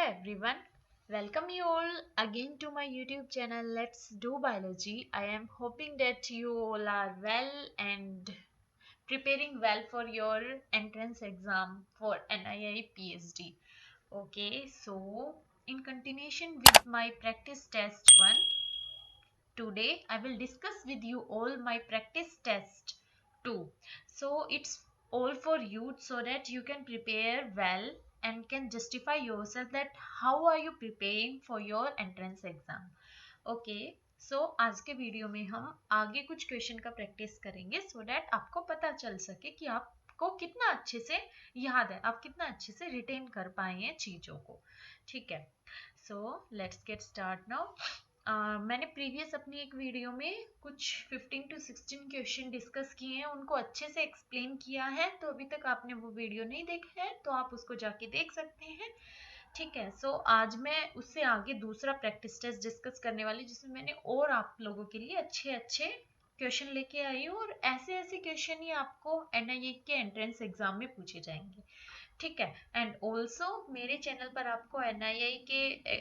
everyone, welcome you all again to my YouTube channel Let's Do Biology. I am hoping that you all are well and preparing well for your entrance exam for NII PhD. Okay, so in continuation with my practice test 1, today I will discuss with you all my practice test 2. So it's all for you so that you can prepare well and can justify yourself that how are you preparing for your entrance exam. Okay so आज के video में हम आगे कुछ question का practice करेंगे so that आपको पता चल सके कि आपको कितना अच्छे से याद है, आप कितना अच्छे से रिटेन कर पाए हैं चीज़ों को. ठीक है, so let's get start now. मैंने प्रीवियस अपनी एक वीडियो में कुछ 15 to 16 क्वेश्चन डिस्कस किए हैं, उनको अच्छे से एक्सप्लेन किया है. तो अभी तक आपने वो वीडियो नहीं देखा है तो आप उसको जाके देख सकते हैं. ठीक है, सो आज मैं उससे आगे दूसरा प्रैक्टिस टेस्ट डिस्कस करने वाली जिसमें मैंने और आप लोगों के लिए अच्छे अच्छे क्वेश्चन लेके आई हूँ और ऐसे ऐसे क्वेश्चन ही आपको एनआईए के एंट्रेंस एग्जाम में पूछे जाएंगे. ठीक है, एंड ऑल्सो मेरे चैनल पर आपको एनआईए के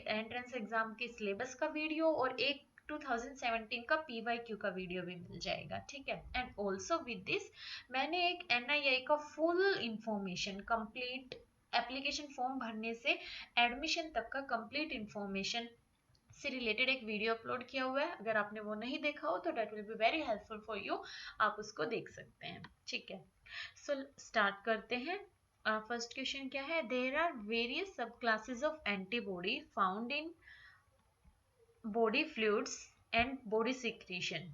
एंट्रेंस एग्जाम के सिलेबस का वीडियो और एक 2017 का PYQ का वीडियो भी मिल जाएगा. ठीक है, एंड ऑल्सो विद दिस मैंने एक एनआईए का full information complete application form भरने से एडमिशन तक का कंप्लीट इंफॉर्मेशन से रिलेटेड एक वीडियो अपलोड किया हुआ है. अगर आपने वो नहीं देखा हो तो that will be very helpful for you, आप उसको देख सकते हैं. ठीक है, सो स्टार्ट करते हैं. फर्स्ट क्वेश्चन क्या है? देयर आर वेरियस सब classes of antibody found in body fluids and body secretion.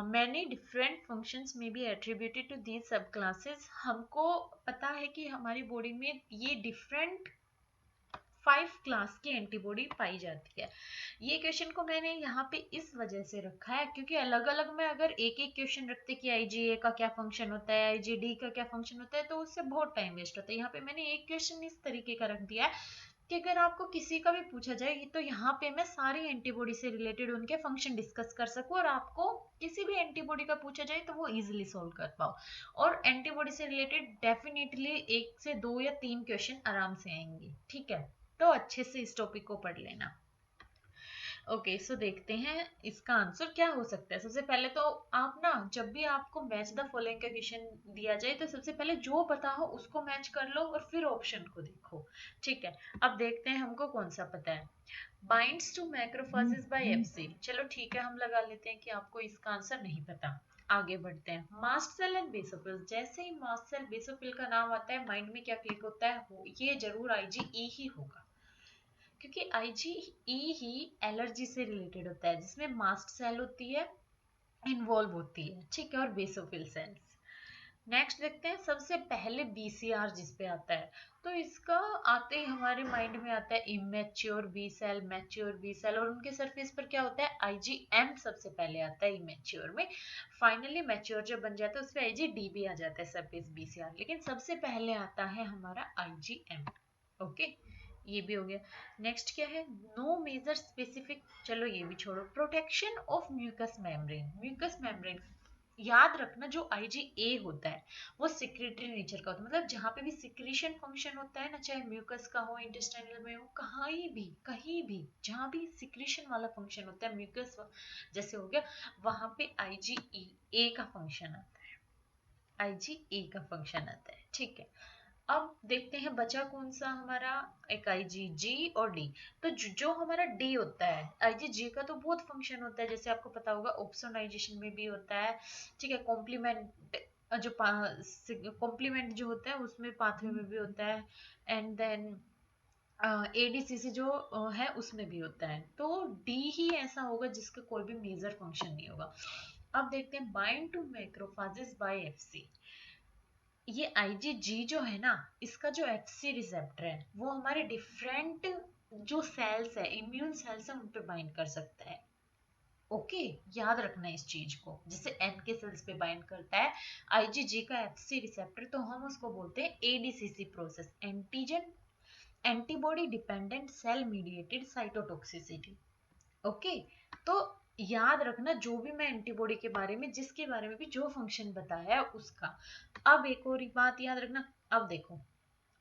Many different functions में be attributed to these sub classes. हमको पता है कि हमारी बॉडी में ये डिफरेंट 5 क्लास की एंटीबॉडी पाई जाती है. ये क्वेश्चन को मैंने यहाँ पे इस वजह से रखा है क्योंकि अलग अलग में अगर एक एक क्वेश्चन रखते कि IgA का क्या फंक्शन होता है, IgD का क्या फंक्शन होता है, तो उससे बहुत टाइम वेस्ट होता है. यहाँ पे मैंने एक क्वेश्चन इस तरीके का रख दिया है कि अगर आपको किसी का भी पूछा जाए तो यहाँ पे मैं सारी एंटीबॉडी से रिलेटेड उनके फंक्शन डिस्कस कर सकूं और आपको किसी भी एंटीबॉडी का पूछा जाए तो वो इजीली सॉल्व कर पाओ. और एंटीबॉडी से रिलेटेड डेफिनेटली 1 से 2 या 3 क्वेश्चन आराम से आएंगे. ठीक है, तो अच्छे से इस टॉपिक को पढ़ लेना. ओके, सो देखते हैं इसका आंसर क्या हो सकता है. सबसे पहले तो आप ना जब भी आपको मैच द फॉलोइंग का क्वेश्चन दिया जाए तो सबसे पहले जो पता हो उसको मैच कर लो और फिर ऑप्शन को देखो. ठीक है, अब देखते हैं हमको कौन सा पता है. Binds to macrophages by FC. चलो ठीक है, हम लगा लेते हैं कि आपको इसका आंसर नहीं पता. आगे बढ़ते हैं. Mast cell and basophil. जैसे ही मास्ट सेल बेसोफिल का नाम आता है माइंड में क्या क्लिक होता है? ये जरूर IgE ही होगा क्योंकि IgE ही एलर्जी से रिलेटेड होता है जिसमें मास्ट सेल होती है, इन्वॉल्व होती है. ठीक है, और बेसोफिल सेल्स. नेक्स्ट देखते हैं. सबसे पहले BCR जिस पे आता है तो इसका आते ही हमारे माइंड में आता है immature B cell, mature B cell, और उनके सरफेस पर क्या होता है? IgM सबसे पहले आता है इमेच्योर में. फाइनली मैच्योर जब बन जाता है उस पर IgD भी आ जाता है सरफेस BCR, लेकिन सबसे पहले आता है हमारा IgM. ओके, ये भी हो गया. नेक्स्ट क्या है? No major specific. चलो ये भी छोड़ो. Protection of mucus membrane. Mucus membrane याद रखना जो IgA होता है वो सिक्रेटरी नेचर का होता है. मतलब जहाँ पे भी सिक्रीशन फंक्शन होता है ना, चाहे म्यूकस का हो, इंटेस्टाइनल में हो, कहीं भी जहाँ भी सिक्रीशन वाला फंक्शन होता है म्यूकस जैसे हो गया, वहां पे IgA का फंक्शन आता है. IgA का फंक्शन आता है. ठीक है, अब देखते हैं बचा कौन सा हमारा. एक IgG और D. तो जो हमारा D होता है, IgG का तो बहुत फंक्शन होता है जैसे आपको पता होगा, ऑप्सोनाइजेशन में भी होता है. ठीक है, कॉम्प्लीमेंट जो कॉम्प्लीमेंट जो होता है उसमें पाथवे में भी होता है. एंड देन ADCC जो है उसमें भी होता है. तो D ही ऐसा होगा जिसका कोई भी मेजर फंक्शन नहीं होगा. अब देखते हैं bind to macrophages by FC. ये IgG जो है ना, इसका जो FC रिसेप्टर है वो हमारे डिफरेंट जो सेल्स है, इम्यून सेल्स है, उन पे बाइंड कर सकता है. ओके, याद रखना इस चीज को. जैसे NK सेल्स पे बाइंड करता है IgG का FC रिसेप्टर, तो हम उसको बोलते हैं ADCC process, antigen antibody dependent cell mediated cytotoxicity. Okay, तो याद रखना जो भी मैं एंटीबॉडी के बारे में, जिसके बारे में भी जो फंक्शन बताया है उसका. अब एक और बात याद रखना. अब देखो,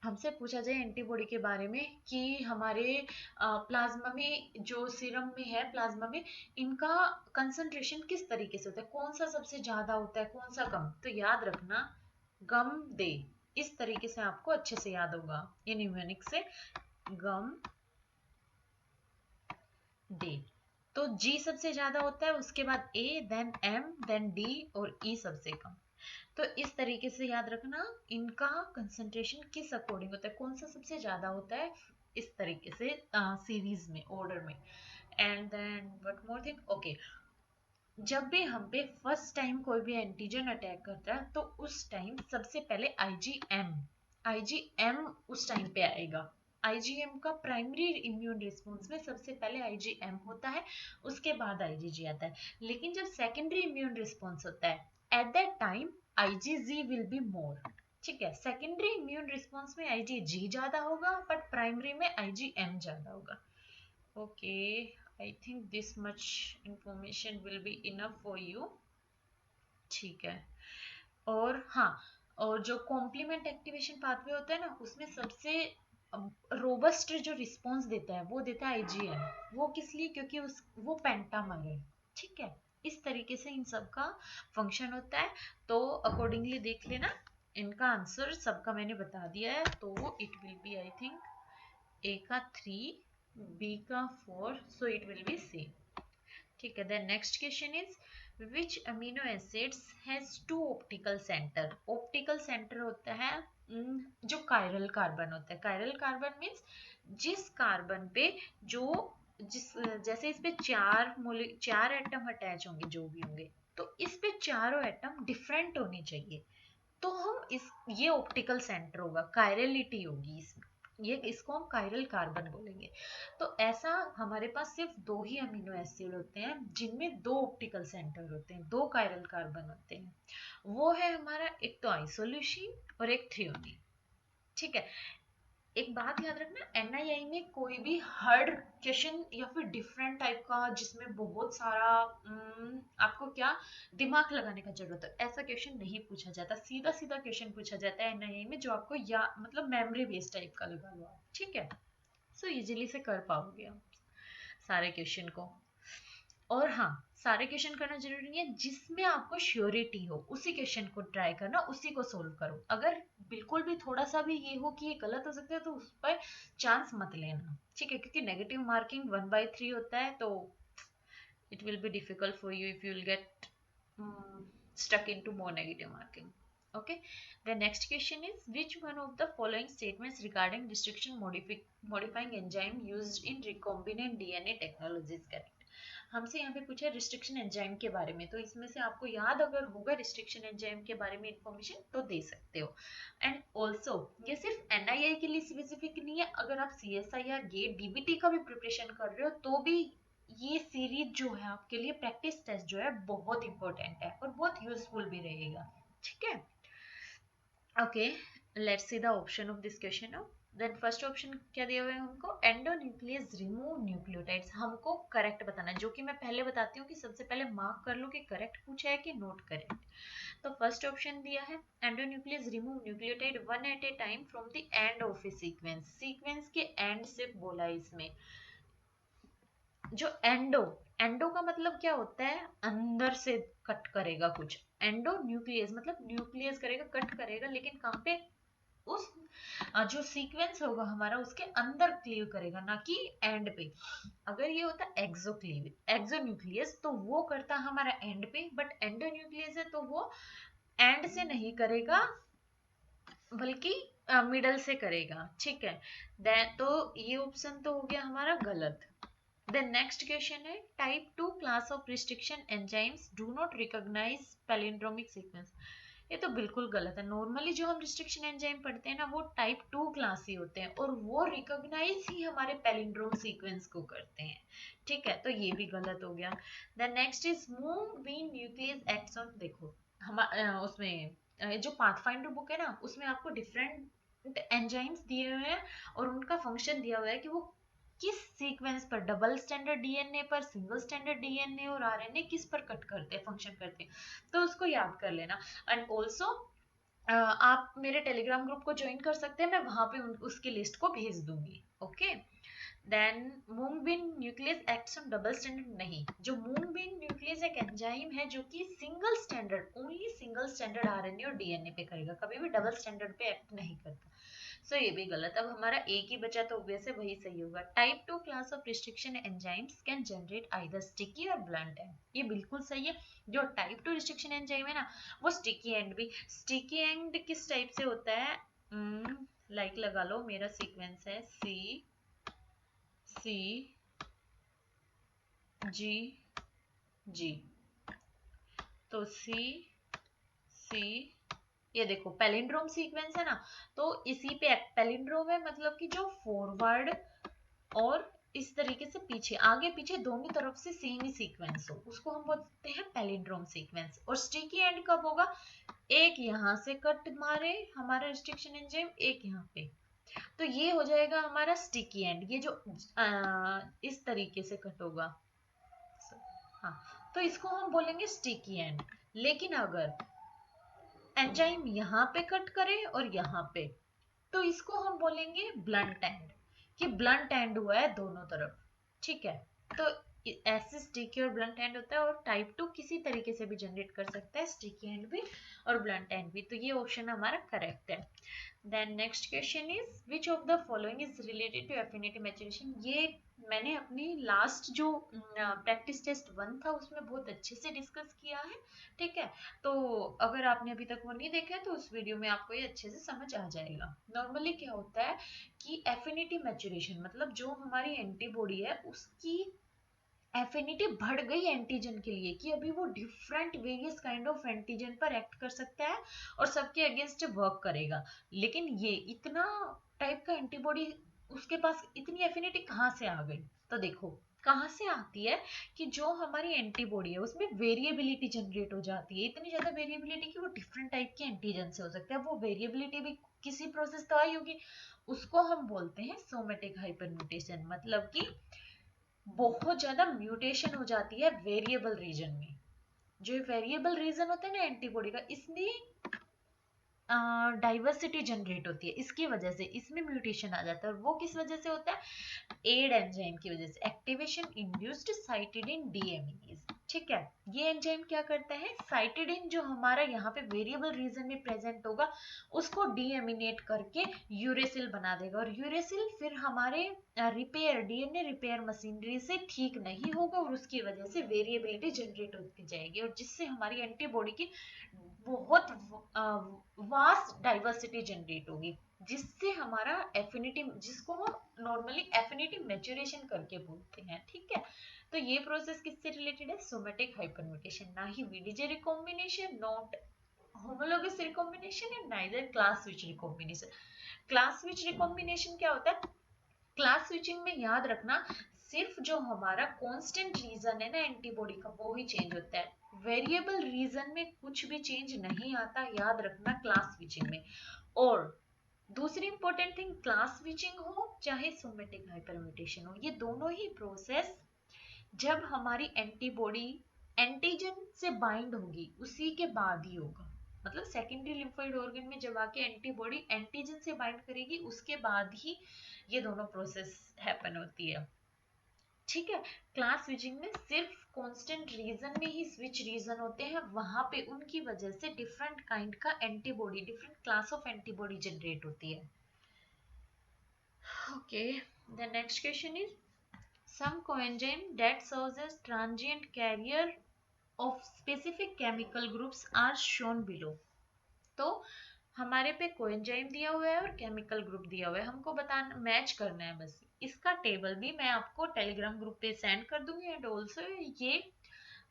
हमसे पूछा जाए एंटीबॉडी के बारे में कि हमारे प्लाज्मा में जो सीरम में है, प्लाज्मा में इनका कंसंट्रेशन किस तरीके से होता है, कौन सा सबसे ज्यादा होता है, कौन सा कम, तो याद रखना गम दे, इस तरीके से आपको अच्छे से याद होगा इन न्यूमेरिक से, गम दे। तो जी सबसे ज्यादा होता है, उसके बाद ए, देन एम, देन डी और ई सबसे कम। तो इस तरीके से याद रखना इनका कंसंट्रेशन किस अकॉर्डिंग होता है, कौन सा सबसे ज्यादा होता है, इस तरीके से सीरीज में, ऑर्डर में। And then what more thing, okay, जब भी हम पे फर्स्ट टाइम कोई भी एंटीजन अटैक करता है तो उस टाइम सबसे पहले आईजीएम उस टाइम पे आएगा। आईजीएम का प्राइमरी इम्यून रिस्पॉन्स में सबसे पहले आईजीएम होता है, उसके बाद आईजीजी आता है। लेकिन जब सेकेंडरी इम्यून रिस्पॉन्स होता है, at that time IgG will be more. ठीक है, सेकेंडरी इम्यून रिस्पॉन्स में आईजीजी ज्यादा होगा, बट प्राइमरी में आईजीएम ज्यादा होगा। Okay, I think this much information will be enough for you. ठीक है, और हाँ, और जो कॉम्प्लीमेंट एक्टिवेशन पाथवे होता है ना, उसमें सबसे रोबस्ट जो रिस्पॉन्स देता है वो देता है आईजीएम। वो किस लिए, क्योंकि उस वो पेंटामर है। ठीक है, इस तरीके से इन सब का फंक्शन होता है। तो अकॉर्डिंगली देख लेना, इनका आंसर सबका मैंने बता दिया है, तो it will be I think A का 3, बी का 4, so it will be C. ठीक है, then next question is which amino acids has two optical centre. Optical centre होता है जो कायरल कार्बन होता है। कायरल कार्बन मीन्स जिस कार्बन पे जो जिस जैसे इस पे चार एटम अटैच होंगे, जो भी होंगे, तो इस पे चारों एटम डिफरेंट होनी चाहिए, तो हम इस ये ऑप्टिकल सेंटर होगा, कायरलिटी होगी इसमें, ये इसको हम कायरल कार्बन बोलेंगे। तो ऐसा हमारे पास सिर्फ दो ही अमीनो एसिड होते हैं जिनमें दो ऑप्टिकल सेंटर होते हैं, दो कायरल कार्बन होते हैं। वो है हमारा एक तो आइसोल्यूसिन और एक थ्रियोनिन। ठीक है, एक बात याद रखना, एनआईआई में कोई भी हार्ड क्वेश्चन या फिर डिफरेंट टाइप का जिसमें बहुत सारा आपको क्या दिमाग लगाने का जरूरत है, ऐसा क्वेश्चन नहीं पूछा जाता। सीधा सीधा क्वेश्चन पूछा जाता है एनआईआई में, जो आपको या मतलब मेमोरी बेस्ड टाइप का लगा लो आप। ठीक है, सो इजीली से कर पाओगे आप सारे क्वेश्चन को। और हाँ, सारे क्वेश्चन करना जरूरी नहीं है, जिसमें आपको श्योरिटी हो उसी क्वेश्चन को ट्राई करना, उसी को सोल्व करो। अगर बिल्कुल भी थोड़ा सा भी ये हो कि ये गलत हो सकता है, तो उस पर चांस मत लेना। ठीक है, क्योंकि नेगेटिव मार्किंग 1/3 होता है, तो it will be difficult for you if you will get stuck into more negative marking. Okay, the next question is which one of the following statements regarding restriction modifying enzyme used in recombinant DNA technology is correct। हमसे यहाँ पे पूछा है restriction enzyme के बारे में, तो इसमें से आपको याद अगर होगा रिस्ट्रिक्शन एंजाइम के बारे में इंफॉर्मेशन तो दे सकते हो। एंड ऑल्सो ये सिर्फ एनआईआई के लिए स्पेसिफिक नहीं है, अगर आप सीएसआई या गेट डीबीटी का भी प्रिपरेशन कर रहे हो तो भी ये सीरीज जो है आपके लिए प्रैक्टिस टेस्ट जो है बहुत इंपॉर्टेंट है और बहुत यूजफुल भी रहेगा। ठीक है, okay, let's see the option of this question. Then first option क्या दिया हुआ है हमको, एंडोन्यूक्लियस रिमूव न्यूक्लियोटाइड्स। हमको करेक्ट बताना है, जो कि मैं पहले बताती हूँ कि सबसे पहले मार्क कर लो कि करेक्ट पूछा है कि नॉट करेक्ट। तो फर्स्ट ऑप्शन दिया है endonuclease remove nucleotide one at a time from the end of a sequence. Sequence के एंड से बोला है इसमें। जो एंडो, एंडो का मतलब क्या होता है, अंदर से कट करेगा कुछ। एंडो न्यूक्लियस मतलब न्यूक्लियस करेगा, कट करेगा, लेकिन कहाँ पे, उस जो सीक्वेंस होगा हमारा उसके अंदर क्लीव करेगा, ना कि एंड पे। अगर ये होता एक्सोक्लीव एक्सोन्यूक्लियस तो वो करता हमारा एंड पे, बट एंडोन्यूक्लियस है तो वो एंड से नहीं करेगा बल्कि मिडल से करेगा। ठीक है, तो ये ऑप्शन तो हो गया हमारा गलत। The next question है type 2 class of restriction enzymes do not recognize palindromic sequence। ये तो बिल्कुल गलत है। नॉर्मली जो हम रिस्ट्रिक्शन एंजाइम पढ़ते हैं ना, वो टाइप 2 क्लास ही होते हैं और वो रिकॉग्नाइज ही हमारे पैलिंड्रोम सीक्वेंस को करते हैं। ठीक है, तो ये भी गलत हो गया। The next is mung bean nuclease exon. देखो हम उसमें जो पाथफाइंडर बुक है ना, उसमें आपको डिफरेंट एंजाइम्स दिए हुए हैं और उनका फंक्शन दिया हुआ है कि वो किस सीक्वेंस पर, डबल स्टैंडर्ड डीएनए पर, सिंगल स्टैंडर्ड डीएनए और आरएनए किस पर कट करते हैं, फंक्शन करते हैं, तो उसको याद कर लेना। एंड ऑल्सो आप मेरे टेलीग्राम ग्रुप को ज्वाइन कर सकते हैं, मैं वहां पे उसकी लिस्ट को भेज दूंगी। Okay. Then mung bean nuclease acts on double standard नहीं, जो मूंग बीन न्यूक्लियस एक एंजाइम है जो कि single standard, only single standard RNA और डीएनए पे करेगा, कभी भी डबल स्टैंडर्ड पे एक्ट नहीं करता। सो ये भी गलत। अब हमारा एक ही बचा तो ऑब्वियस है वही सही होगा। Type 2 class of restriction enzymes can generate either sticky और ब्लंट एंड, ये बिल्कुल सही है। जो टाइप 2 रिस्ट्रिक्शन एंजाइम है ना, वो स्टिकी एंड भी, स्टिकी एंड किस टाइप से होता है, लाइक लगा लो, मेरा सीक्वेंस है सी सी जी जी, तो सी सी, ये देखो पैलिंड्रोम सीक्वेंस है ना, तो इसी पे पैलिंड्रोम है मतलब कि जो फॉरवर्ड और इस तरीके से पीछे, आगे पीछे दोनों तरफ से सेम ही सीक्वेंस हो, उसको हम बोलते हैं पैलिंड्रोम सीक्वेंस। और स्टिकी एंड कब होगा, एक यहाँ से कट मारे हमारा रिस्ट्रिक्शन एंजाइम, एक यहाँ पे, तो ये हो जाएगा हमारा स्टिकी एंड। ये जो इस तरीके से कट होगा, हाँ, तो इसको हम बोलेंगे स्टिकी एंड। लेकिन अगर एंजाइम यहाँ पे कट करे और यहाँ पे, तो इसको हम बोलेंगे ब्लंट एंड, कि ब्लंट एंड हुआ है दोनों तरफ। ठीक है, तो ऐसे स्टिकी और ब्लंट एंड होता है, और टाइप 2 किसी तरीके से भी जनरेट कर सकता है, स्टिकी एंड भी और ब्लंट एंड भी, तो ये ऑप्शन हमारा करेक्ट है। Then next question is which of the following is related to affinity maturation. ये मैंने अपनी लास्ट जो प्रैक्टिस टेस्ट 1 था उसमें बहुत अच्छे से डिस्कस किया है। ठीक है, तो अगर आपने अभी तक वो नहीं देखा है तो उस वीडियो में आपको ये अच्छे से समझ आ जाएगा। नॉर्मली क्या होता है कि एफिनिटी मैचुरेशन मतलब जो हमारी एंटीबॉडी है उसकी एफिनिटी बढ़ गई एंटीजन के लिए, कि अभी वो different various kind of antigen पर एक्ट कर सकता है और सबके अगेंस्ट वर्क करेगा। लेकिन ये इतना टाइप का एंटीबॉडी, उसके पास इतनी एफिनिटी कहाँ से आ गई, तो देखो कहाँ से आती है, कि जो हमारी एंटीबॉडी है उसमें वेरिएबिलिटी जनरेट हो जाती है, इतनी ज्यादा वेरिएबिलिटी कि वो डिफरेंट टाइप के एंटीजन से हो सकता है। वो वेरिएबिलिटी भी किसी प्रोसेस तो आई होगी, उसको हम बोलते हैं सोमेटिक हाइपरम्यूटेशन, मतलब कि बहुत ज्यादा म्यूटेशन हो जाती है वेरिएबल रीजन में। जो वेरिएबल रीजन होता है ना एंटीबॉडी का, इसमें डाइवर्सिटी जनरेट होती है, इसकी वजह से इसमें म्यूटेशन आ जाता है। और वो किस वजह से होता है, एड एंजाइम की वजह से, एक्टिवेशन इंड्यूस्ड साइटिडिन डीएमिनेज। ठीक है, ये एंजाइम क्या करता है, साइटिडिन जो हमारा यहाँ पे वेरिएबल रीजन में प्रेजेंट होगा उसको डीएमिनेट करके यूरेसिल बना देगा, और यूरेसिल फिर हमारे रिपेयर डीएनए रिपेयर मशीनरी से ठीक नहीं होगा, और उसकी वजह से वेरिएबिलिटी जनरेट होती जाएगी, और जिससे हमारी एंटीबॉडी की बहुत वास्ट डाइवर्सिटी जनरेट होगी, जिससे हमारा एफिनिटी, जिसको हम नॉर्मली एफिनिटी मैच्योरेशन करके बोलते हैं। ठीक है, तो ये प्रोसेस किससे रिलेटेड है, सोमेटिक हाइपरम्यूटेशन, ना ही VDJ recombination, not homologous recombination and neither class switch recombination. Class switch recombination क्या होता है, क्लास स्विचिंग में याद रखना सिर्फ जो हमारा कांस्टेंट रीजन है ना एंटीबॉडी का वो ही चेंज होता है, वेरिएबल रीजन में कुछ भी चेंज नहीं आता, याद रखना क्लास स्विचिंग में। और दूसरी इंपॉर्टेंट थिंग, क्लास स्विचिंग हो चाहे सोमेटिक हाइपरम्यूटेशन हो, ये दोनों ही प्रोसेस जब हमारी एंटीबॉडी एंटीजन से बाइंड होगी उसी के बाद ही होगा। मतलब सेकेंडरी लिम्फोइड ऑर्गन में जब आके एंटीबॉडी एंटीजन से बाइंड करेगी उसके बाद ही ये दोनों प्रोसेस हैपन होती है। ठीक है, क्लास स्विचिंग में सिर्फ कांस्टेंट रीजन में ही स्विच रीजन होते हैं, वहां पे उनकी वजह से डिफरेंट काइंड का antibody, different class of antibody generate होती है। Okay, the next question is some coenzyme that serves as transient carrier of specific chemical groups are shown below। तो हमारे पे कोएंजाइम दिया हुआ है और केमिकल ग्रुप दिया हुआ है, हमको बताना मैच करना है बस। इसका टेबल भी मैं आपको टेलीग्राम ग्रुप पे सेंड कर दूंगी, एंड ऑल्सो ये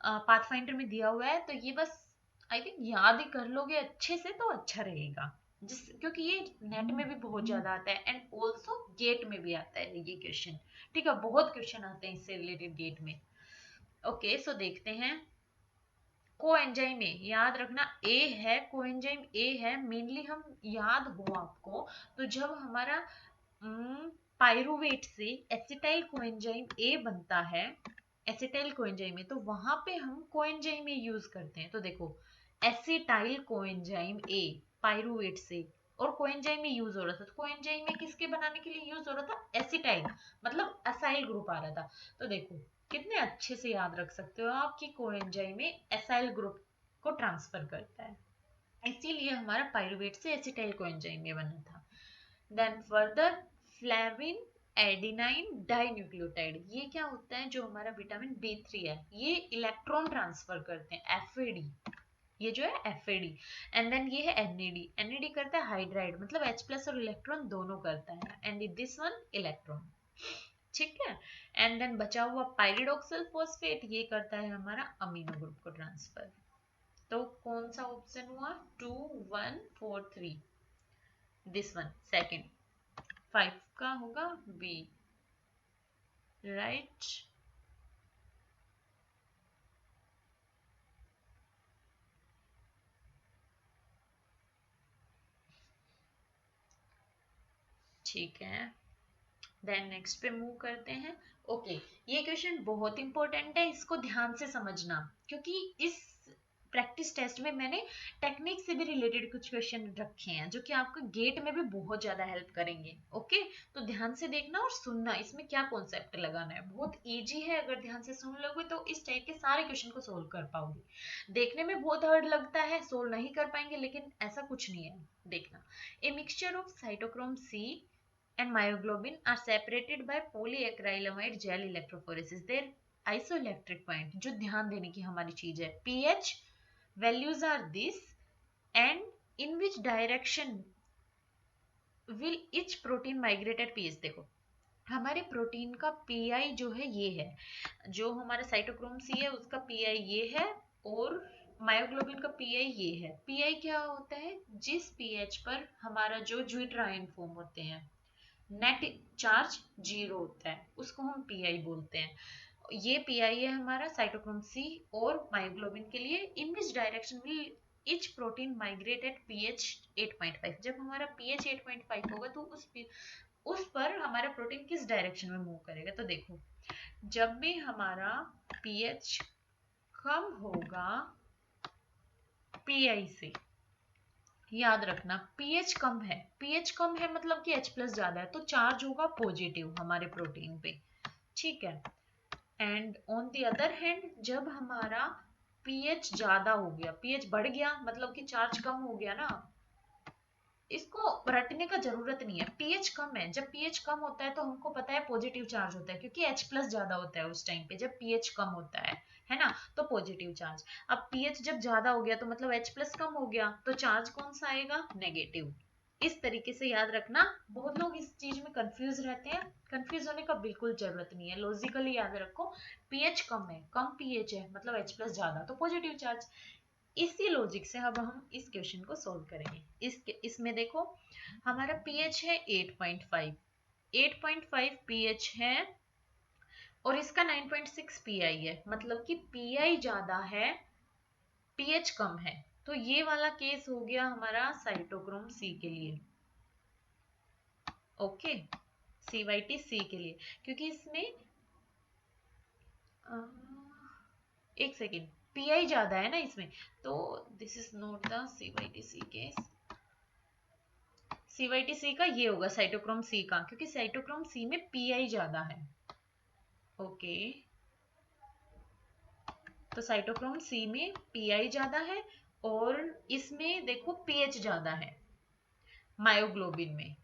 पाथफाइंडर में दिया हुआ है, तो ये बस आई थिंक याद ही कर लोगे अच्छे से तो अच्छा रहेगा, जिस क्योंकि ये नेट में भी बहुत ज्यादा आता है एंड ऑल्सो गेट में भी आता है ये क्वेश्चन। ठीक है, बहुत क्वेश्चन आते हैं इससे रिलेटेड गेट में। ओके, सो देखते हैं। कोएंजाइम ए याद रखना, ए है कोएंजाइम ए है मेनली, हम याद हो आपको, तो जब हमारा पायरुवेट से एसिटाइल कोएंजाइम ए बनता है, एसिटाइल कोएंजाइम ए, तो वहां पे हम कोएंजाइम ए यूज करते हैं। तो देखो एसिटाइल कोएंजाइम ए, पायरुवेट से, और कोएंजाइम में यूज हो रहा था। तो कोएंजाइम में किसके बनाने के लिए यूज हो रहा था? एसिटाइल, मतलब असाइल ग्रुप आ रहा था। तो देखो कितने अच्छे से याद रख सकते हो आप कि कोएंजाइम में एसाइल ग्रुप को ट्रांसफर करता है, इसीलिए हमारा पायरुवेट से एसिटाइल कोएंजाइम में बना था। Then further flavin adenine dinucleotide, ये क्या होता है? जो हमारा विटामिन B3 है, ये इलेक्ट्रॉन ट्रांसफर करते हैं, एफएडी, ये जो है एफएडी। एंड देन ये है एनएडी, एनएडी करता है हाइड्राइड, मतलब H प्लस और इलेक्ट्रॉन दोनों करता है, एंड दिस वन इलेक्ट्रॉन, ठीक है। एंड देन बचा हुआ पायरिडोक्सिल फॉस्फेट, ये करता है हमारा अमीनो ग्रुप को ट्रांसफर। तो कौन सा ऑप्शन हुआ? 2 1 4 3, दिस वन सेकंड, 5 का होगा बी, राइट। ठीक है, देन नेक्स्ट पे मूव करते हैं। ओके, ये क्वेश्चन बहुत इंपॉर्टेंट है, इसको ध्यान से समझना, क्योंकि इस प्रैक्टिस टेस्ट में मैंने टेक्निक से भी रिलेटेड कुछ क्वेश्चन रखे हैं जो कि आपको गेट में भी बहुत ज्यादा हेल्प करेंगे। ओके, तो ध्यान से देखना और सुनना, इसमें क्या कॉन्सेप्ट लगाना है। बहुत इजी है, अगर ध्यान से सुन लोगे तो इस टाइप के सारे क्वेश्चन को सोल्व कर पाओगे। देखने में बहुत हार्ड लगता है, सोल्व नहीं कर पाएंगे, लेकिन ऐसा कुछ नहीं है। देखना, a mixture of cytochrome c and myoglobin are separated by polyacrylamide gel electrophoresis. Their isoelectric point, जो ध्यान देने की हमारी चीज है, pH values are this and in which direction will each protein migrate at pH। देखो हमारे प्रोटीन का पीआई जो है ये है, जो हमारा साइटोक्रोम सी है उसका पीआई ये है, और मायोग्लोबिन का पीआई ये है। पीआई क्या होता है? जिस पीएच पर हमारा जो ज्विटर आयन फॉर्म होते हैं, नेट चार्ज 0 होता है, उसको हम पीआई बोलते हैं। ये पीआई है हमारा साइटोक्रोम सी और मायोग्लोबिन के लिए। In which direction will each protein migrate at pH 8.5। जब हमारा पीएच 8.5 होगा तो उस पर हमारा प्रोटीन किस डायरेक्शन में मूव करेगा? तो देखो, जब भी हमारा पीएच कम होगा पीआई से, याद रखना पीएच कम है, पीएच कम है मतलब कि H प्लस ज्यादा है, तो चार्ज होगा पॉजिटिव हमारे प्रोटीन पे, ठीक है। And on the other hand, जब हमारा पीएच ज्यादा हो गया, पीएच बढ़ गया मतलब कि चार्ज कम हो गया ना, इसको रटने का जरूरत नहीं है। पीएच कम है, जब पीएच कम होता है तो हमको पता है पॉजिटिव चार्ज होता है, क्योंकि H प्लस ज्यादा होता है उस टाइम पे जब पीएच कम होता है ना, तो पॉजिटिव चार्ज। अब पीएच जब ज्यादा हो गया तो मतलब H प्लस कम हो गया, तो चार्ज कौन सा आएगा? नेगेटिव। इस तरीके से याद रखना। बहुत लोग इस चीज में कंफ्यूज रहते हैं, कंफ्यूज होने का बिल्कुल जरूरत नहीं है, लॉजिकली याद रखो। पीएच कम है, कम पीएच है मतलब H प्लस ज्यादा, तो पॉजिटिव चार्ज। इसी लॉजिक से अब हम इस क्वेश्चन को सॉल्व करेंगे। इसमें देखो हमारा पीएच है 8.5, 8.5 पीएच है, और इसका 9.6 पीआई है, मतलब कि पीआई ज्यादा है, पीएच कम है। तो ये वाला केस हो गया हमारा साइटोक्रोम सी के लिए। ओके, CYT सी के लिए, क्योंकि इसमें एक सेकेंड, पीआई ज्यादा है ना इसमें, तो this is not the CYT C case. CYT C का ये होगा साइटोक्रोम सी का, क्योंकि साइटोक्रोम सी में पीआई ज्यादा है। ओके, तो साइटोक्रोम सी में पीआई ज्यादा है, और इसमें देखो पीएच ज्यादा है मायोग्लोबिन में।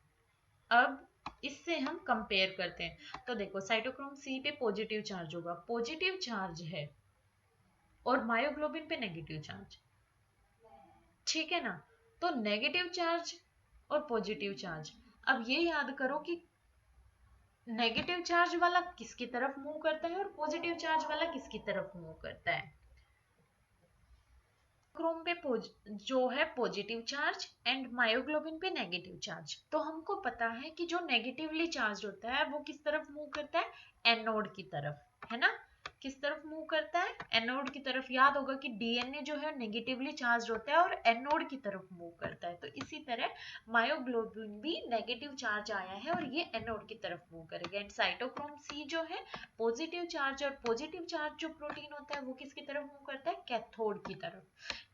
अब इससे हम कंपेयर करते हैं, तो देखो साइटोक्रोम सी पे पॉजिटिव चार्ज होगा, पॉजिटिव चार्ज है, और मायोग्लोबिन पे नेगेटिव चार्ज, ठीक है ना। तो नेगेटिव चार्ज और पॉजिटिव चार्ज, अब ये याद करो कि नेगेटिव चार्ज वाला किसकी तरफ मूव करता है और पॉजिटिव चार्ज वाला किसकी तरफ मूव करता है। क्रोम पे जो है पॉजिटिव चार्ज एंड मायोग्लोबिन पे नेगेटिव चार्ज। तो हमको पता है कि जो नेगेटिवली चार्ज होता है वो किस तरफ मूव करता है? एनोड की तरफ, है ना। किस तरफ मूव करता है? एनोड की तरफ। याद होगा कि डीएनए जो है नेगेटिवली चार्ज होता है और एनोड की तरफ मूव करता है, तो इसी तरह मायोग्लोबिन भी नेगेटिव चार्ज आया है और ये एनोड की तरफ मूव करेगा। एंड साइटोक्रोम सी जो है पॉजिटिव चार्ज, और पॉजिटिव चार्ज जो प्रोटीन होता है वो किसकी तरफ मूव करता है? कैथोड की तरफ,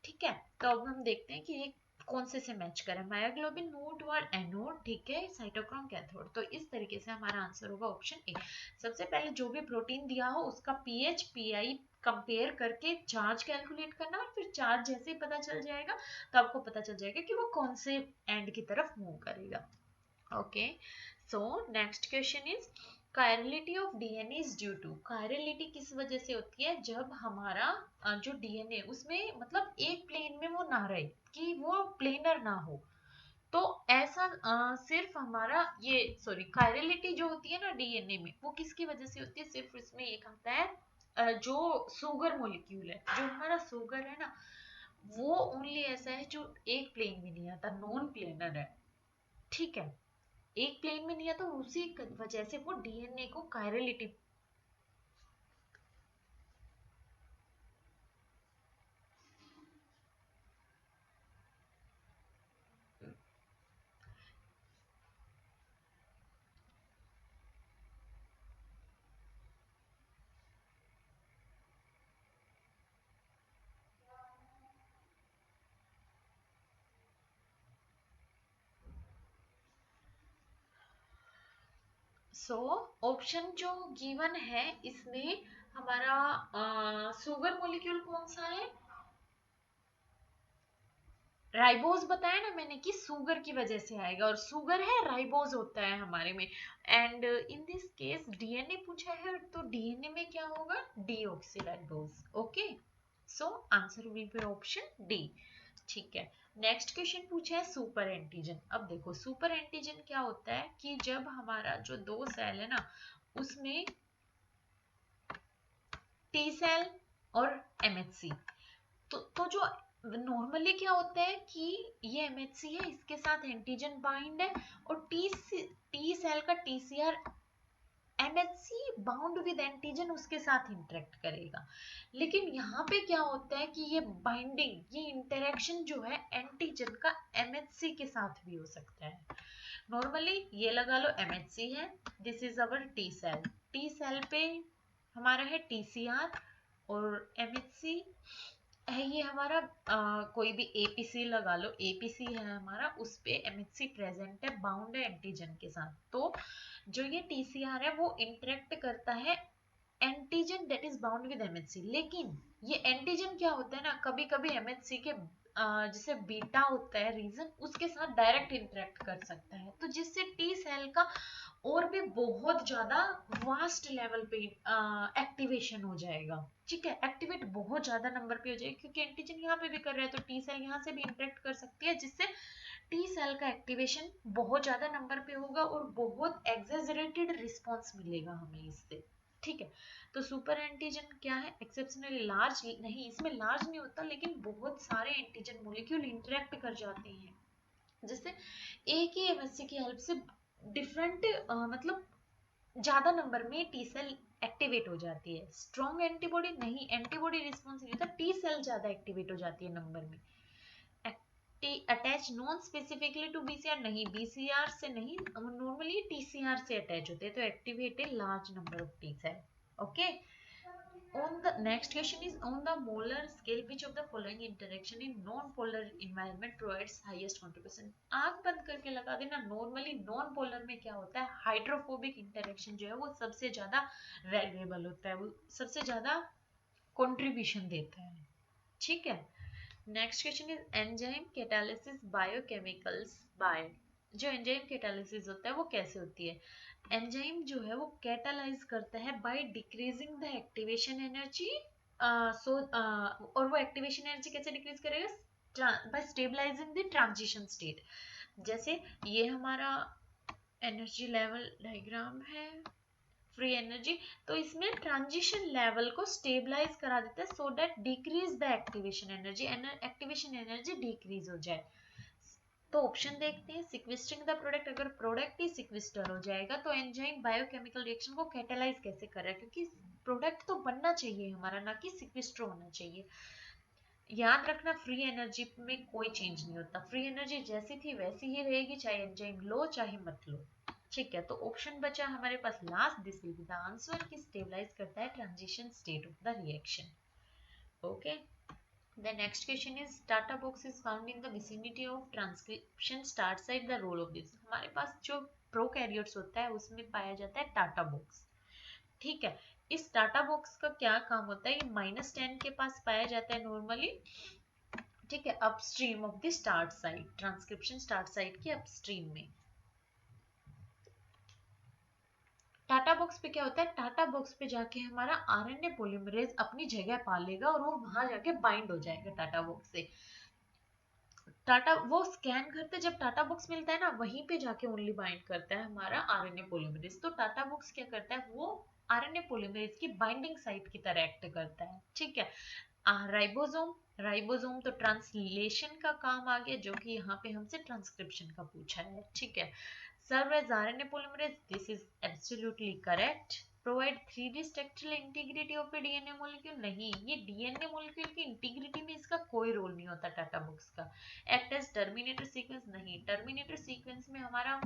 ठीक है। तो अब हम देखते हैं कि एक कौन से मैच करें, मायोग्लोबिन नोड और एनोड, ठीक है, साइटोक्रोम कैथोड। तो इस तरीके से हमारा आंसर होगा ऑप्शन ए। सबसे पहले जो भी प्रोटीन दिया हो उसका पीएच पीआई कंपेयर करके चार्ज कैलकुलेट करना, और फिर चार्ज जैसे ही पता चल जाएगा तो आपको पता चल जाएगा कि वो कौन से एंड की तरफ मूव करेगा। Okay, so next question is chirality of DNA is due to. Chirality किस वजह से होती है, जब हमारा जो डीएनए उसमें मतलब एक प्लेन में वो ना रहे, कि वो प्लेनर ना हो, तो ऐसा सिर्फ हमारा ये सॉरी कायरलिटी जो होती है ना डीएनए में, वो किसकी वजह से होती है, सिर्फ इसमें एक आता है जो सुगर मॉलिक्यूल है, जो हमारा सुगर है ना, वो ओनली ऐसा है जो एक प्लेन में नहीं आता, नॉन प्लेनर है, ठीक है, एक प्लेन में नहीं आता, उसी वजह से वो डीएनए को कायरलिटी। सो ऑप्शन जो गिवन है इसमें हमारा सुगर मॉलिक्यूल कौन सा है, राइबोज बताया ना मैंने कि सुगर की वजह से आएगा, और सुगर है राइबोज होता है हमारे में। And in this case DNA पूछा है, तो डीएनए में क्या होगा, deoxyribose. Okay, so answer will be option D, ठीक है। नेक्स्ट क्वेश्चन पूछा है सुपर एंटीजन। अब देखो सुपर एंटीजन क्या होता है कि जब हमारा जो दो सेल है ना उसमें टी सेल और एमएचसी, तो जो नॉर्मली क्या होता है कि ये एमएचसी है, इसके साथ एंटीजन बाइंड है, और टी सेल का TCR MHC bound with antigen उसके साथ इंटरेक्ट करेगा। लेकिन यहाँ पे क्या होता है कि ये बाइंडिंग, ये इंटरेक्शन जो है एंटीजन का एमएचसी के साथ भी हो सकता है। नॉर्मली ये लगा लो एमएचसी है, this is our T cell पे हमारा है टीसीआर, और एमएचसी है ये हमारा कोई भी एपीसी लगा लो, एपीसी है हमारा, उस पे एमएचसी प्रेजेंट है, बाउंड है एंटीजन के साथ। तो जो ये टीसीआर है वो इंटरेक्ट करता है antigen that is bound with MHC. लेकिन ये एंटीजन क्या होता है ना, कभी कभी एमएचसी के जैसे बीटा होता है रीजन, उसके साथ डायरेक्ट इंटरेक्ट कर सकता है, तो जिससे टी सेल का और भी बहुत ज्यादा वास्ट लेवल पे एक्टिवेशन हो जाएगा, ठीक है, एक्टिवेट बहुत ज्यादा नंबर पे हो जाएगा, क्योंकि एंटीजन यहाँ पे भी कर रहा है, तो टी सेल यहाँ से भी इंटरेक्ट कर सकती है, जिससे टी सेल का एक्टिवेशन बहुत ज्यादा नंबर पे होगा और बहुत एग्जेजरेटेड रिस्पॉन्स मिलेगा हमें इससे, ठीक है। तो सुपर एंटीजन क्या है, एक्सेप्शनली लार्ज नहीं, इसमें लार्ज नहीं होता, लेकिन बहुत सारे एंटीजन मोलिक्यूल इंटरेक्ट कर जाते हैं, जिससे एक ही एमएससी की हेल्प से डिफरेंट मतलब ज्यादा नंबर में टी सेल एक्टिवेट हो जाती है। स्ट्रॉन्ग एंटीबॉडी नहीं, एंटीबॉडी रिस्पॉन्स नहीं होता, टी सेल ज्यादा एक्टिवेट हो जाती है नंबर में। Attach non specifically to BCR नहीं, बीसीआर से नहीं, नॉर्मली टीसीआर से अटैच होते हैं, तो activate a large number of T cell. Okay, on the next question is on the molar scale which of the following interaction in non-polar environment provides highest contribution। आंख बंद करके लगा देना, normally non polar में क्या होता है, hydrophobic interaction जो है वो सबसे ज्यादा वैल्यूएबल होता है, वो सबसे ज्यादा कंट्रीब्यूशन देता है, ठीक है। Next question is enzyme catalysis biochemicals by. जो एंजाइम कैटालिसिस होता है वो कैसे होती है, एंजाइम जो है वो कैटालाइज करता है by decreasing the activation energy, और वो एक्टिवेशन एनर्जी कैसे डिक्रीज करेगा, by stabilising the transition state. जैसे ये हमारा एनर्जी लेवल डायग्राम है, फ्री एनर्जी, तो इसमें ट्रांजिशन लेवल को स्टेबलाइज करा देता है, so that decrease the activation energy, activation energy decrease हो जाए। तो ऑप्शन देखते हैं, सिक्विस्टरिंग द प्रोडक्ट, अगर प्रोडक्ट ही सिक्विस्टर हो जाएगा तो एंजाइम बायोकेमिकल रिएक्शन को कैटालाइज कैसे कर रहा है, क्योंकि प्रोडक्ट तो बनना चाहिए हमारा, ना कि सिक्विस्टर होना चाहिए। याद रखना फ्री एनर्जी में कोई चेंज नहीं होता, फ्री एनर्जी जैसी थी वैसी ही रहेगी, चाहे एंजाइम लो चाहे मत लो, ठीक है। तो ऑप्शन बचा हमारे पास last, this will be the answer, कि स्टेबलाइज करता है transition state of the reaction. Okay, The next question is Tata box is found in the vicinity of transcription start site. The role of this, हमारे पास जो prokaryotes होता है उसमें पाया जाता है टाटा बॉक्स। ठीक है, इस टाटा बॉक्स का क्या काम होता है, ये -10 के पास पाया जाता है नॉर्मली। ठीक है, upstream of the start site, transcription start site के अपस्ट्रीम में। टाटा बॉक्स पे क्या होता है, टाटा बॉक्स पे जाके हमारा आरएनए पॉलीमरेज अपनी जगह पा लेगा और वो वहां जाके बाइंड हो जाएगा टाटा बॉक्स से। टाटा वो स्कैन करते जब टाटा बॉक्स मिलता है ना, वहीं पे जाके ओनली बाइंड करता है हमारा आरएनए पॉलीमरेज। तो टाटा बॉक्स क्या करता है, वो आरएनए पॉलीमरेज की बाइंडिंग साइट की तरह एक्ट करता है। ठीक है, राइबोसोम, राइबोसोम तो ट्रांसलेशन का काम आ गया, जो कि यहाँ पे हमसे ट्रांसक्रिप्शन का पूछा है। ठीक है, serve as RNA polymerase, this is absolutely correct. Provide 3D structural integrity of a DNA molecule, नहीं, ये डीएनए मॉलिक्यूल की इंटीग्रिटी में इसका कोई रोल नहीं होता टाटा बुक्स का। एक्ट एज टर्मिनेटर सीक्वेंस, नहीं, टर्मिनेटर सीक्वेंस में हमारा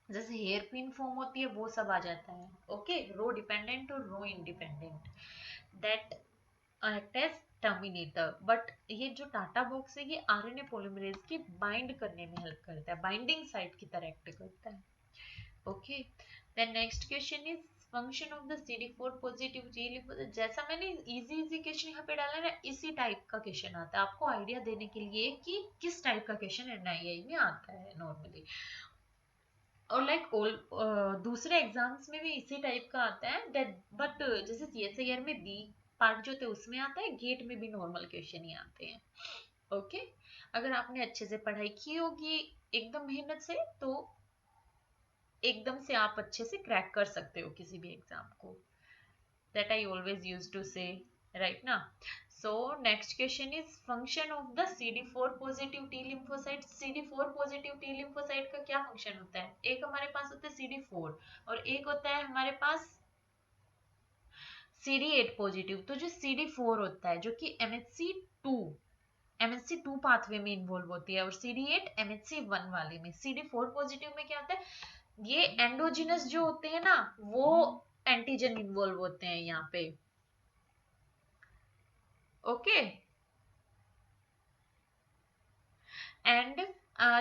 जैसे हेयर पिन फॉर्म होती है वो सब आ जाता है। ओके, रो डिपेंडेंट और rho independent, that act as terminator. But ये जो टाटा बॉक्स है ये आरएनए पॉलीमरेज की बाइंड करने में हेल्प करता है, बाइंडिंग साइट की तरह एक्ट करता है। Okay, then next question is function of the CD4 positive T lymphocyte। जैसा मैंने इजी इजी क्वेश्चन यहाँ पे डाला ना, इसी टाइप का क्वेश्चन आता है, आपको आइडिया देने के लिए कि किस टाइप का क्वेश्चन एनआईए में आता है नॉर्मली। और लाइक दूसरे एग्जाम्स में भी इसी टाइप का आता है दैट, बट जैसे CSIR में बी पार्ट जो थे उसमें आता है, गेट में भी नॉर्मल क्वेश्चन ही आते हैं। ओके, अगर आपने अच्छे से पढ़ाई की होगी एकदम मेहनत से, तो एकदम से आप अच्छे से क्रैक कर सकते हो किसी भी एग्जाम को। That I always use to say, right ना। So next question is function of the CD4 positive T lymphocyte। CD4 positive T lymphocyte का क्या फंक्शन होता है, एक हमारे पास होता है CD4 और एक होता है हमारे पास CD8 पॉजिटिव। तो जो CD4 होता है जो कि MHC2 पाथवे में इन्वॉल्व होती है, और CD8 MHC1 वाले में। CD4 पॉजिटिव में क्या होता है, ये एंडोजिनस जो होते हैं ना वो एंटीजन इन्वॉल्व होते हैं यहाँ पे। ओके, एंड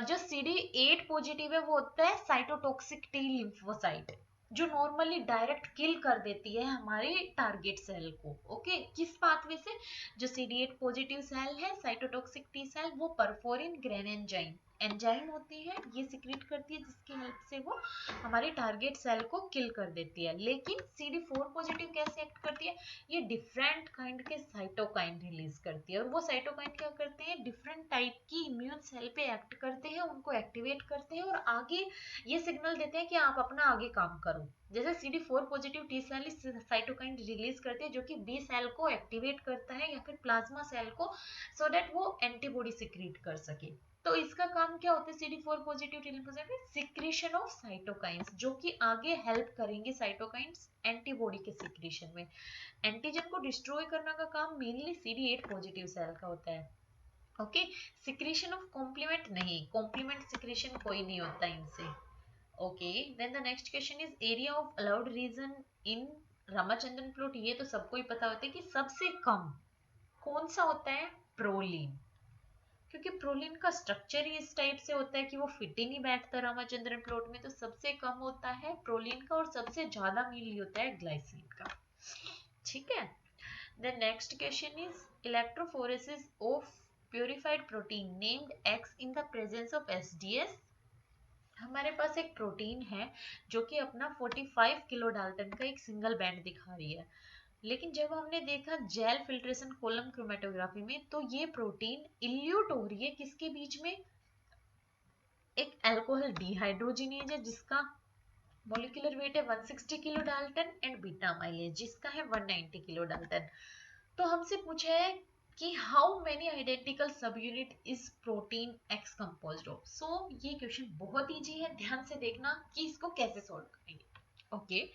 जो CD8 पॉजिटिव है वो होता है साइटोटॉक्सिक T लिम्फोसाइट, जो नॉर्मली डायरेक्ट किल कर देती है हमारे टारगेट सेल को। ओके, किस पाथवे से, जो CD8 पॉजिटिव सेल है साइटोटॉक्सिक टी सेल, वो परफोरिन ग्रेन एंजाइम होती है, ये सिक्रीट करती है, जिसकी हेल्प से वो हमारे टारगेट सेल को किल कर देती है। लेकिन CD4 पॉजिटिव कैसे एक्ट करती है, ये डिफरेंट काइंड के साइटोकाइन रिलीज करती है, और वो साइटोकाइन क्या करते हैं, डिफरेंट टाइप की इम्यून सेल पे एक्ट करते हैं, उनको एक्टिवेट करते हैं और आगे ये सिग्नल देते हैं कि आप अपना आगे काम करो। जैसे CD4 positive T cell cytokine release करते हैं जो कि बी सेल को एक्टिवेट करता है या फिर प्लाज्मा सेल को, सो दैट वो एंटीबॉडी सिक्रीट कर सके। तो इसका काम क्या होता है CD4 पॉजिटिव टी लिम्फोसाइट में, सिक्रीशन ऑफ साइटोकाइंस, जो कि आगे हेल्प करेंगे साइटोकाइंस एंटीबॉडी के सिक्रीशन में। एंटीजन को डिस्ट्रॉय करने का काम मेनली CD8 पॉजिटिव सेल का होता है। ओके, सिक्रीशन ऑफ कॉम्प्लीमेंट नहीं, कॉम्प्लीमेंट सिक्रीशन कोई नहीं होता इनसे। Okay, then the next question is area of allowed region in Ramachandran plot. ये तो सबको ही पता होता है कि सबसे कम कौन सा होता है, प्रोलीन, क्योंकि प्रोलीन का स्ट्रक्चर ही इस टाइप से होता है कि वो फिट ही नहीं बैठता रामाचंद्रन प्लॉट में। तो सबसे कम होता है प्रोलीन का और सबसे ज्यादा मीनली होता है ग्लाइसिन का। ठीक है, the next question is electrophoresis of purified protein named X in the presence of SDS। हमारे पास एक प्रोटीन है जो कि अपना 45 किलो डाल्टन का एक सिंगल बैंड दिखा रही है, लेकिन जब हमने देखा जेल फिल्ट्रेशन कॉलम क्रोमेटोग्राफी में, तो ये प्रोटीन इल्यूट हो रही है किसके बीच में, एक अल्कोहल डिहाइड्रोजिनेज है जिसका मॉलिक्यूलर वेट है 160 kilo Dalton, and beta mileage जिसका है 190 किलो डाल्टन। तो हमसे पूछा है कि how many identical subunit is protein X composed of. So ये क्वेश्चन बहुत इजी है, ध्यान से देखना कि इसको कैसे सॉल्व करेंगे। ओके,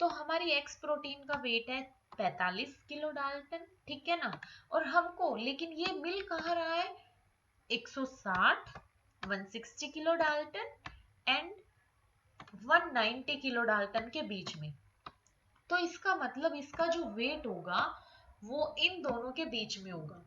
तो हमारी एक्स प्रोटीन का वेट है 45 किलो डाल्टन, ठीक है ना, और हमको लेकिन ये मिल कहाँ रहा है, 160, 160 kilo Dalton and 190 kilo Dalton के बीच में। तो इसका मतलब इसका जो वेट होगा वो इन दोनों के बीच में होगा।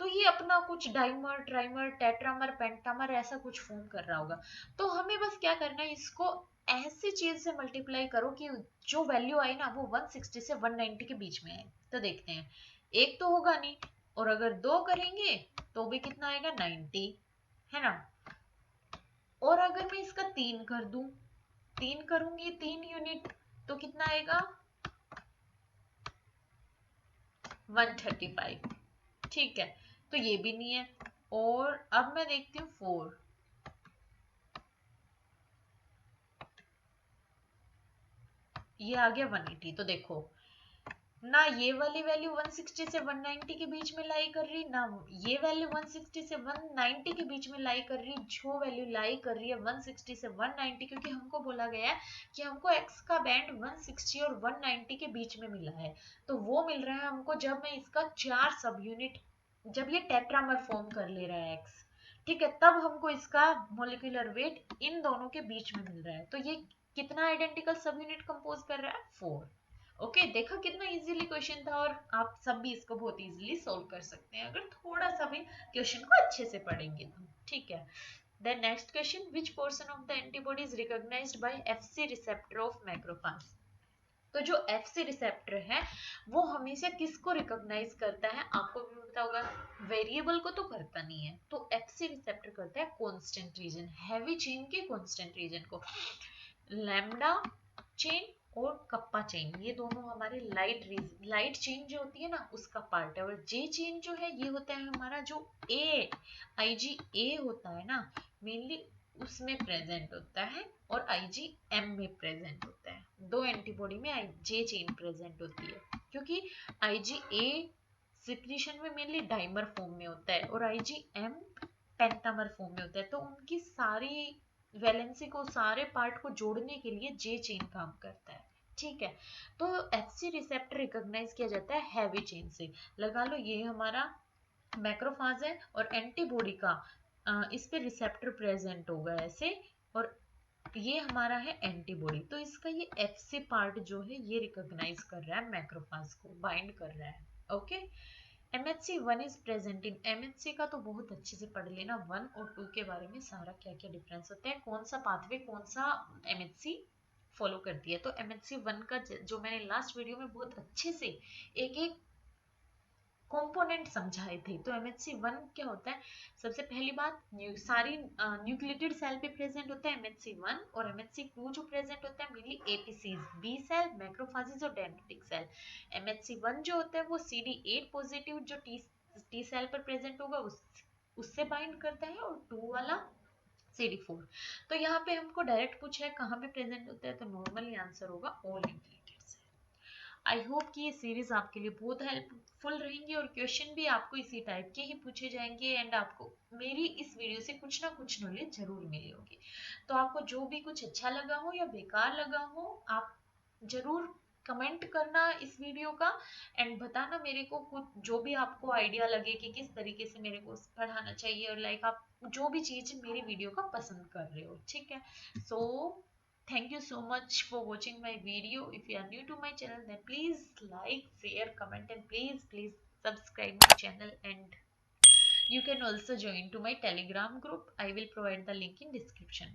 तो ये अपना कुछ डाइमर ट्राइमर टेट्रामर पेंटामर ऐसा कुछ फॉर्म कर रहा होगा। तो हमें बस क्या करना है, इसको ऐसी चीज से मल्टीप्लाई करो कि जो वैल्यू आई ना वो 160 से 190 के बीच में है। तो देखते हैं, एक तो होगा नहीं, और अगर दो करेंगे तो भी कितना आएगा, 90, है ना। और अगर मैं इसका तीन कर दूं, तीन करूंगी 3 यूनिट, तो कितना आएगा, 135। ठीक है, तो ये भी नहीं है। और अब मैं देखती हूँ 4, ये आ गया 180। तो देखो ना ये वाली वैल्यू 160 से 190 के बीच में लाई कर रही, ना ये वैल्यू 160 से 190 के बीच में लाई कर रही। जो वैल्यू लाई कर रही है 160 से 190, क्योंकि हमको बोला गया है कि हमको x का बैंड 160 और 190 के बीच में मिला है, तो वो मिल रहा है हमको जब मैं इसका 4 सब यूनिट, जब ये टेट्रामर फॉर्म कर ले रहा है x, ठीक है, तब हमको इसका मोलिकुलर वेट इन दोनों के बीच में मिल रहा है। तो ये कितना आइडेंटिकल सब यूनिट कंपोज कर रहा है, 4। ओके, देखा कितना इजीली क्वेश्चन था, और आप सब भी इसको बहुत इजीली सोल्व कर सकते हैं अगर थोड़ा सा भी क्वेश्चन को अच्छे से पढ़ेंगे तो। ठीक है, then next question, which portion of the antibody is recognised by FC receptor of macrophage. तो जो एफसी रिसेप्टर है वो हमेशा किसको रिकॉग्नाइज करता है, आपको भी पता होगा, वेरिएबल को तो करता नहीं है। तो एफसी रिसेप्टर करता है कांस्टेंट रीजन, हैवी चेन के कांस्टेंट रीजन को। लैम्डा चेन और कप्पा चेन, ये दोनों हमारे लाइट चेन जो होती है ना उसका पार्ट है। और जे चेन जो है ये होता है हमारा जो ए आईजी ए होता है ना, मेनली उसमें प्रेजेंट होता है, और आईजी एम में प्रेजेंट होता है। दो एंटीबॉडी में जे चेन प्रेजेंट होती है, क्योंकि आईजी ए सिक्रीशन में मेनली डाइमर फॉर्म में होता है और आईजी एम पेंटामर फॉर्म में होता है। तो उनकी सारी वैलेंसी को, सारे पार्ट को जोड़ने के लिए जे चेन काम करता है। ठीक है, तो एफसी रिसेप्टर रिकॉग्नाइज किया जाता है हैवी चेन से। लगा लो ये हमारा मैक्रोफाज है और एंटीबॉडी का इस पे रिसेप्टर प्रेजेंट होगा ऐसे, और ये हमारा है एंटीबॉडी। तो इसका ये एफसी पार्ट जो है ये रिकॉग्नाइज कर रहा है मैक्रोफाज को, बाइंड कर रहा है। Okay, MHC one is present in, MHC का तो बहुत अच्छे से पढ़ लेना, 1 और 2 के बारे में सारा क्या क्या डिफरेंस होता है, कौन सा पाथवे कौन सा एमएचसी फॉलो करती है। तो एमएचसी वन का जो मैंने लास्ट वीडियो में बहुत अच्छे से एक एक कंपोनेंट समझाए थे। तो एमएचसी वन क्या होता है, सबसे पहली बात, सारी न्यूक्लियोटाइड सेल पे प्रेजेंट होता है एमएचसी वन। और एमएचसी टू जो प्रेजेंट होता है मेनली एपीसीज, बी सेल, मैक्रोफाजेज और डेंड्रिटिक सेल। एमएचसी वन जो होता है वो CD8 पॉजिटिव जो टी सेल पर प्रेजेंट होगा उससे बाइंड करता है, और टू वाला CD4। तो यहाँ पे हमको डायरेक्ट पूछा है कहाँ पे प्रेजेंट होता है, तो नॉर्मली आंसर होगा all nucleotide cell. I hope कि ये सीरीज आपके लिए बहुत हेल्पफुल रहेंगी, और क्वेश्चन भी आपको इसी टाइप के ही पूछे जाएंगे, एंड आपको मेरी इस वीडियो से कुछ ना कुछ नॉलेज जरूर मिली होगी। तो आपको जो भी कुछ अच्छा लगा हो या बेकार लगा हो, आप जरूर कमेंट करना इस वीडियो का, एंड बताना मेरे को कुछ जो भी आपको आइडिया लगे कि किस तरीके से मेरे को पढ़ाना चाहिए, और लाइक आप जो भी चीज मेरी वीडियो का पसंद कर रहे हो। ठीक है, सो thank you so much for watching my video. If you are new to my channel, then please like, share, comment, and please subscribe my channel. And you can also join to my telegram group. I will provide the link in description.